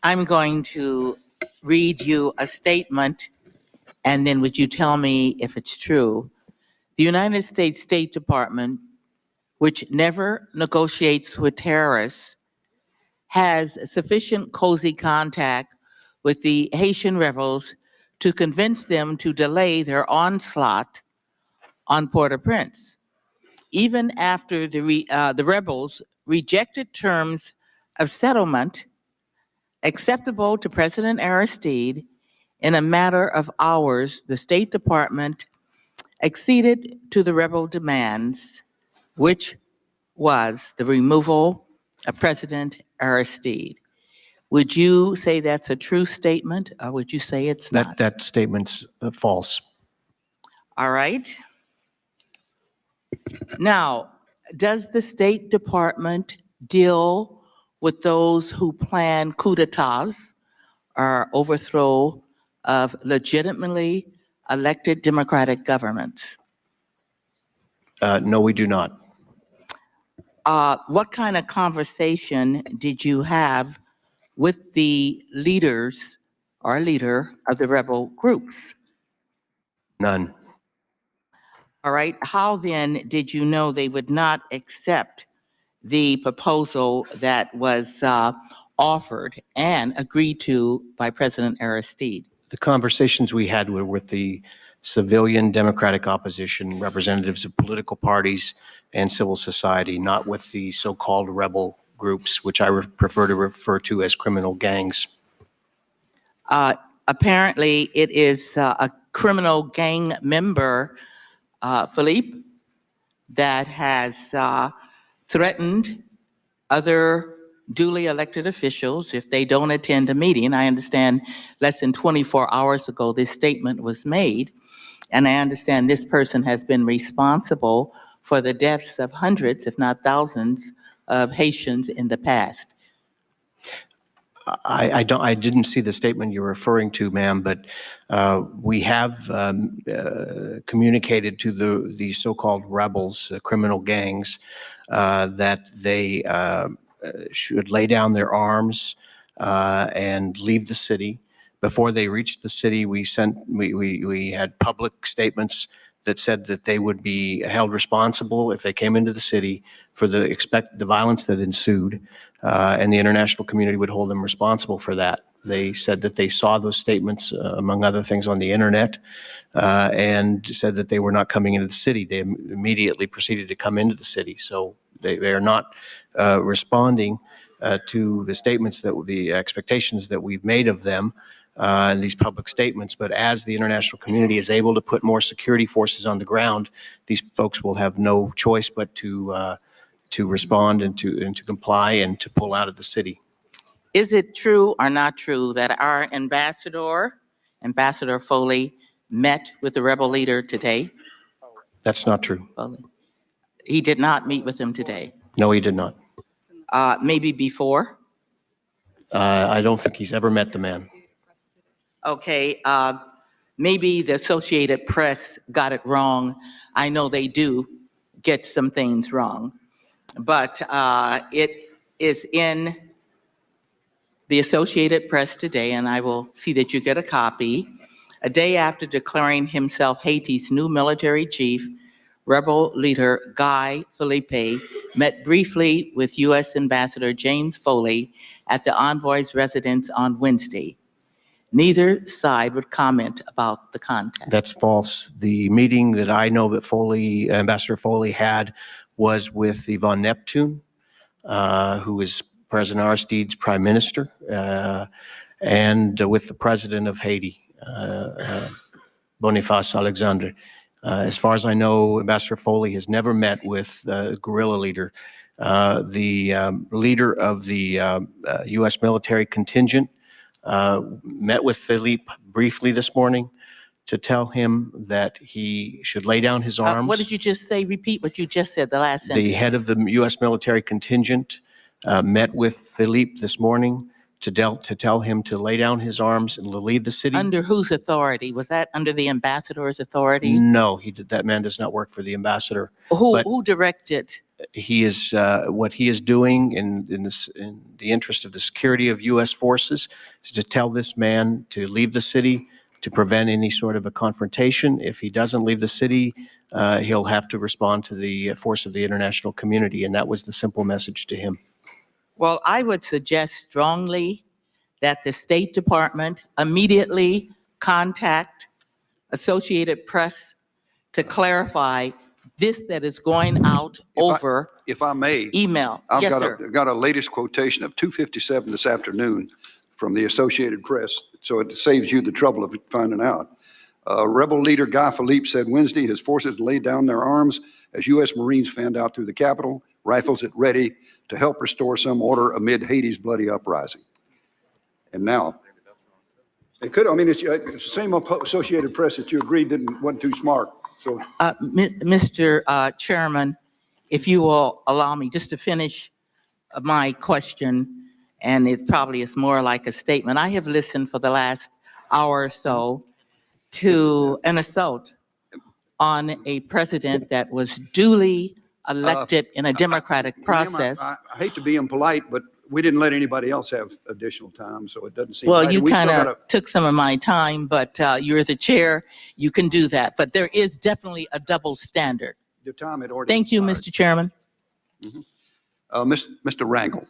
I'm going to read you a statement, and then would you tell me if it's true? The United States State Department, which never negotiates with terrorists, has sufficient cozy contact with the Haitian rebels to convince them to delay their onslaught on Port-au-Prince. Even after the rebels rejected terms of settlement acceptable to President Aristide, in a matter of hours, the State Department acceded to the rebel demands, which was the removal of President Aristide. Would you say that's a true statement, or would you say it's not? That statement's false. All right. Now, does the State Department deal with those who plan coups d'etats or overthrow of legitimately elected democratic governments? No, we do not. What kind of conversation did you have with the leaders or leader of the rebel groups? None. All right. How then did you know they would not accept the proposal that was offered and agreed to by President Aristide? The conversations we had were with the civilian democratic opposition, representatives of political parties and civil society, not with the so-called rebel groups, which I prefer to refer to as criminal gangs. Apparently, it is a criminal gang member, Philippe, that has threatened other duly elected officials if they don't attend a meeting. I understand less than 24 hours ago this statement was made, and I understand this person has been responsible for the deaths of hundreds, if not thousands, of Haitians in the past. I didn't see the statement you're referring to, ma'am, but we have communicated to the so-called rebels, criminal gangs, that they should lay down their arms and leave the city. Before they reached the city, we had public statements that said that they would be held responsible if they came into the city for the violence that ensued, and the international community would hold them responsible for that. They said that they saw those statements, among other things, on the internet, and said that they were not coming into the city. They immediately proceeded to come into the city. So they are not responding to the statements, the expectations that we've made of them, in these public statements. But as the international community is able to put more security forces on the ground, these folks will have no choice but to respond and to comply and to pull out of the city. Is it true or not true that our Ambassador Foley, met with the rebel leader today? That's not true. Foley. He did not meet with him today. No, he did not. Maybe before? I don't think he's ever met the man. Okay, maybe the Associated Press got it wrong. I know they do get some things wrong, but it is in the Associated Press today, and I will see that you get a copy. A day after declaring himself Haiti's new military chief, rebel leader Guy Philippe met briefly with U.S. Ambassador James Foley at the envoy's residence on Wednesday. Neither side would comment about the contact. That's false. The meeting that I know that Ambassador Foley had was with Yvonne Neptune, who is President Aristide's prime minister, and with the president of Haiti, Boniface Alexander. As far as I know, Ambassador Foley has never met with the guerrilla leader. The leader of the U.S. military contingent met with Philippe briefly this morning to tell him that he should lay down his arms. What did you just say? Repeat what you just said, the last sentence. The head of the U.S. military contingent met with Philippe this morning to tell him to lay down his arms and leave the city. Under whose authority? Was that under the ambassador's authority? No, that man does not work for the ambassador. Who directed he is what he is doing in the interest of the security of U.S. forces is to tell this man to leave the city to prevent any sort of a confrontation. If he doesn't leave the city, he'll have to respond to the force of the international community, and that was the simple message to him. Well, I would suggest strongly that the State Department immediately contact Associated Press to clarify this that is going out over If I may, email. I've Yes, got sir. got a latest quotation of 2:57 this afternoon from the Associated Press, so it saves you the trouble of finding out. Rebel leader Guy Philippe said Wednesday his forces laid down their arms as U.S. Marines fanned out through the Capitol, rifles at ready to help restore some order amid Haiti's bloody uprising. And now, it could, I mean, it's the same Associated Press that you agreed wasn't too smart, so. Mr. Chairman, if you will allow me just to finish my question, and it probably is more like a statement. I have listened for the last hour or so to an assault on a president that was duly elected in a democratic Ma'am, process. I hate to be impolite, but we didn't let anybody else have additional time, so it doesn't seem Well, right. you We still kind gotta- of took some of my time, but you're the chair. You can do that. But there is definitely a double standard. The time had already Thank you, expired. Mr. Chairman. Mr. Rangel.